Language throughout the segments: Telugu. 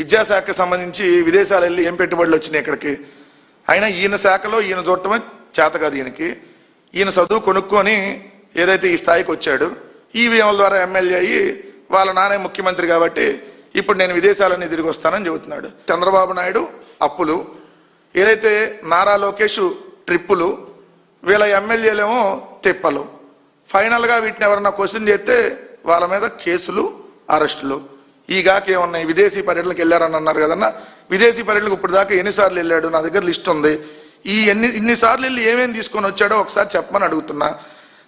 విద్యాశాఖకు సంబంధించి విదేశాలు వెళ్ళి ఏం పెట్టుబడులు వచ్చినాయి ఇక్కడికి. అయినా ఈయన శాఖలో ఈయన చూడటమే చేత కాదు ఈయనకి. ఈయన చదువు కొనుక్కొని ఏదైతే ఈ స్థాయికి వచ్చాడు, ఈవీఎంల ద్వారా ఎమ్మెల్యే అయ్యి వాళ్ళ నానే ముఖ్యమంత్రి కాబట్టి ఇప్పుడు నేను విదేశాలన్నీ తిరిగి వస్తానని చెబుతున్నాడు. చంద్రబాబు నాయుడు అప్పులు, ఏదైతే నారా లోకేష్ ట్రిప్పులు, వీళ్ళ ఎమ్మెల్యేలేమో తిప్పలు. ఫైనల్గా వీటిని ఎవరన్నా క్వశ్చన్ చేస్తే వాళ్ళ మీద కేసులు, అరెస్టులు. ఈగాకేమున్నాయి? విదేశీ పర్యటనకు వెళ్ళారని అన్నారు కదన్నా. విదేశీ పర్యటనకు ఇప్పుడు దాకా ఎన్నిసార్లు వెళ్ళాడు? నా దగ్గర లిస్ట్ ఉంది. ఇన్నిసార్లు వెళ్ళి ఏమేమి తీసుకొని వచ్చాడో ఒకసారి చెప్పమని అడుగుతున్నా.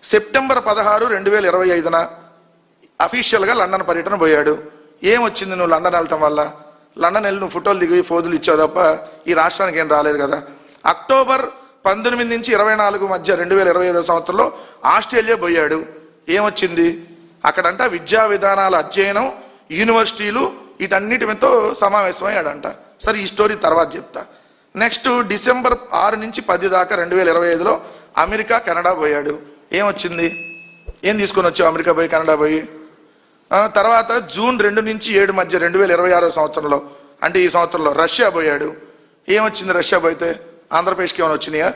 సెప్టెంబర్ 16, 2025 అఫీషియల్గా లండన్ పర్యటన పోయాడు. ఏమొచ్చింది నువ్వు లండన్ వెళ్ళటం వల్ల? లండన్ వెళ్ళి నువ్వు ఫోటోలు దిగి ఫోజులు ఇచ్చావు తప్ప ఈ రాష్ట్రానికి ఏం రాలేదు కదా. అక్టోబర్ 19 నుంచి 24 మధ్య 2025 సంవత్సరంలో ఆస్ట్రేలియా పోయాడు. ఏమొచ్చింది? అక్కడంట విద్యా విధానాల అధ్యయనం, యూనివర్సిటీలు వీటన్నిటితో సమావేశమయ్యాడంట. సరే, ఈ స్టోరీ తర్వాత చెప్తా. నెక్స్ట్ డిసెంబర్ 6 నుంచి 10 దాకా 2025లో అమెరికా, కెనడా పోయాడు. ఏమొచ్చింది? ఏం తీసుకొని వచ్చావు అమెరికా పోయి, కెనడా పోయి? తర్వాత జూన్ 2 నుంచి 7 మధ్య 2026 సంవత్సరంలో, అంటే ఈ సంవత్సరంలో రష్యా పోయాడు. ఏమొచ్చింది రష్యా పోయితే? ఆంధ్రప్రదేశ్కి ఏమైనా వచ్చినాయా?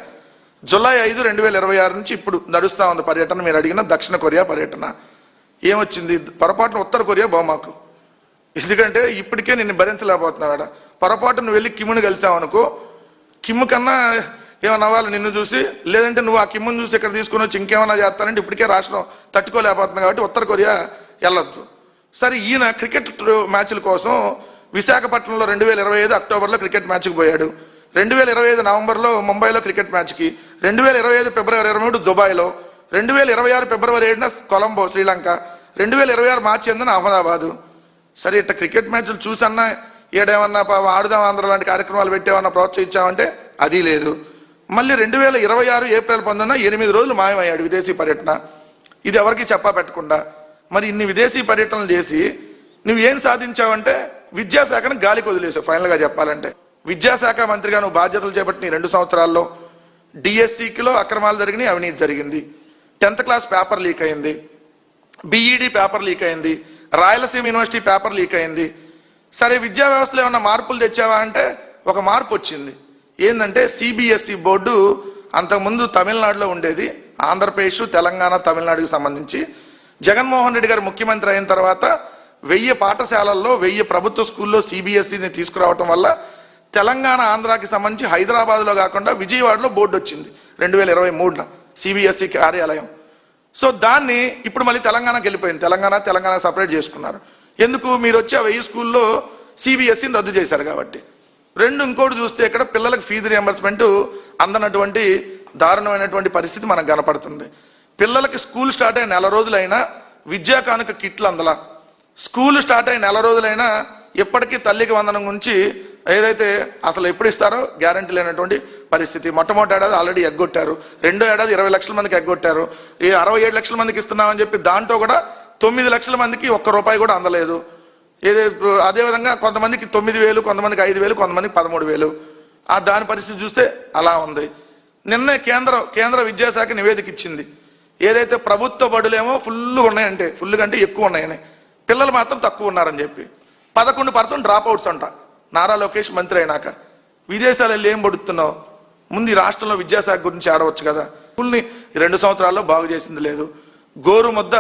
జూలై 5, 2026 నుంచి ఇప్పుడు నడుస్తూ ఉంది పర్యటన. మీరు అడిగిన దక్షిణ కొరియా పర్యటన. ఏమొచ్చింది? పొరపాటున ఉత్తర కొరియా బొమ్మకు. ఎందుకంటే ఇప్పటికే నిన్ను భరించలేకపోతున్నాడు. పొరపాటు నువ్వు వెళ్ళి కిమ్ముని కలిసావనుకో, కిమ్ము కన్నా ఏమన్నా అవ్వాలి నిన్ను చూసి, లేదంటే నువ్వు ఆ కిమ్ముని చూసి ఇక్కడ తీసుకుని వచ్చి ఇంకేమన్నా చేస్తానంటే ఇప్పటికే రాష్ట్రం తట్టుకోలేకపోతుంది కాబట్టి ఉత్తర కొరియా వెళ్ళొద్దు. సరే, ఈయన క్రికెట్ మ్యాచ్ల కోసం విశాఖపట్నంలో 2025 అక్టోబర్లో క్రికెట్ మ్యాచ్కి పోయాడు. 2025 నవంబర్లో ముంబైలో క్రికెట్ మ్యాచ్కి, 2025 ఫిబ్రవరి 23 దుబాయ్లో, 2026 ఫిబ్రవరి 7 కొలంబో శ్రీలంక, 2026 మార్చి 8 అహ్మదాబాదు. సరే, ఇట్లా క్రికెట్ మ్యాచ్లు చూసన్నా ఏడేమన్నా ఆడుదాం ఆంధ్ర లాంటి కార్యక్రమాలు పెట్టేమన్నా ప్రోత్సహించామంటే అది లేదు. మళ్ళీ 2026 ఏప్రిల్ 19 8 రోజులు మాయమయ్యాడు విదేశీ పర్యటన. ఇది ఎవరికి చెప్పా పెట్టకుండా. మరి ఇన్ని విదేశీ పర్యటనలు చేసి నువ్వు ఏం సాధించావంటే విద్యాశాఖను గాలికి వదిలేసావు. ఫైనల్గా చెప్పాలంటే విద్యాశాఖ మంత్రిగా నువ్వు బాధ్యతలు చేపట్టిన 2 సంవత్సరాల్లో డిఎస్సికిలో అక్రమాలు జరిగినాయి, అవినీతి జరిగింది. 10th క్లాస్ పేపర్ లీక్ అయింది, బిఈడి పేపర్ లీక్ అయింది, రాయలసీమ యూనివర్సిటీ పేపర్ లీక్ అయింది. సరే, విద్యా వ్యవస్థలో ఏమన్నా మార్పులు తెచ్చావా అంటే ఒక మార్పు వచ్చింది. ఏంటంటే సిబిఎస్ఈ బోర్డు అంతకుముందు తమిళనాడులో ఉండేది. ఆంధ్రప్రదేశ్, తెలంగాణ, తమిళనాడుకి సంబంధించి జగన్మోహన్ రెడ్డి గారు ముఖ్యమంత్రి అయిన తర్వాత 1000 పాఠశాలల్లో 1000 ప్రభుత్వ స్కూల్లో సిబిఎస్ఈని తీసుకురావటం వల్ల తెలంగాణ, ఆంధ్రాకి సంబంధించి హైదరాబాద్లో కాకుండా విజయవాడలో బోర్డు వచ్చింది 2023 సిబిఎస్ఈ కార్యాలయం. సో దాన్ని ఇప్పుడు మళ్ళీ తెలంగాణకి వెళ్ళిపోయింది. తెలంగాణ సపరేట్ చేసుకున్నారు. ఎందుకు? మీరు వచ్చి ఆ 1000 స్కూల్లో సిబిఎస్ఈని రద్దు చేశారు కాబట్టి. ఇంకోటి చూస్తే ఇక్కడ పిల్లలకు ఫీజు రియంబర్స్మెంట్ అందనటువంటి దారుణమైనటువంటి పరిస్థితి మనకు కనపడుతుంది. పిల్లలకి స్కూల్ స్టార్ట్ అయిన 4 రోజులైనా విద్యా కానుక కిట్లు అందలా. స్కూల్ స్టార్ట్ అయిన 4 రోజులైనా ఎప్పటికీ తల్లికి వందనం గురించి ఏదైతే అసలు ఎప్పుడు ఇస్తారో గ్యారంటీ లేనటువంటి పరిస్థితి. మొట్టమొదటి ఏడాది ఆల్రెడీ ఎగ్గొట్టారు, 2వ ఏడాది 20 లక్షల మందికి ఎగ్గొట్టారు. 67 లక్షల మందికి ఇస్తున్నామని చెప్పి దాంట్లో కూడా 9 లక్షల మందికి ₹1 కూడా అందలేదు. అదేవిధంగా కొంతమందికి 9,000, కొంతమందికి 5,000, కొంతమందికి 13,000. దాని పరిస్థితి చూస్తే అలా ఉంది. నిన్నే కేంద్ర విద్యాశాఖ నివేదిక ఇచ్చింది. ఏదైతే ప్రభుత్వ బడులేమో ఫుల్గా ఉన్నాయంటే, ఫుల్ కంటే ఎక్కువ ఉన్నాయని, పిల్లలు మాత్రం తక్కువ ఉన్నారని చెప్పి 11% డ్రాప్ అవుట్స్ అంట. నారా లోకేష్ మంత్రి అయినాక విదేశాలు వెళ్ళి ఏం పడుతున్నావు? ముందు ఈ రాష్ట్రంలో విద్యాశాఖ గురించి ఆడవచ్చు కదా. స్కూల్ని 2 సంవత్సరాల్లో బాగు చేసింది లేదు. గోరు ముద్ద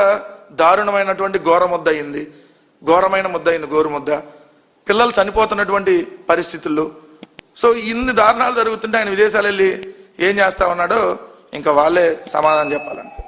దారుణమైనటువంటి ఘోరమైన ముద్ద అయింది గోరు ముద్ద. పిల్లలు చనిపోతున్నటువంటి పరిస్థితుల్లో. సో ఇన్ని దారుణాలు జరుగుతుంటే ఆయన విదేశాలు వెళ్ళి ఏం చేస్తా ఉన్నాడో ఇంకా వాళ్ళే సమాధానం చెప్పాలండి.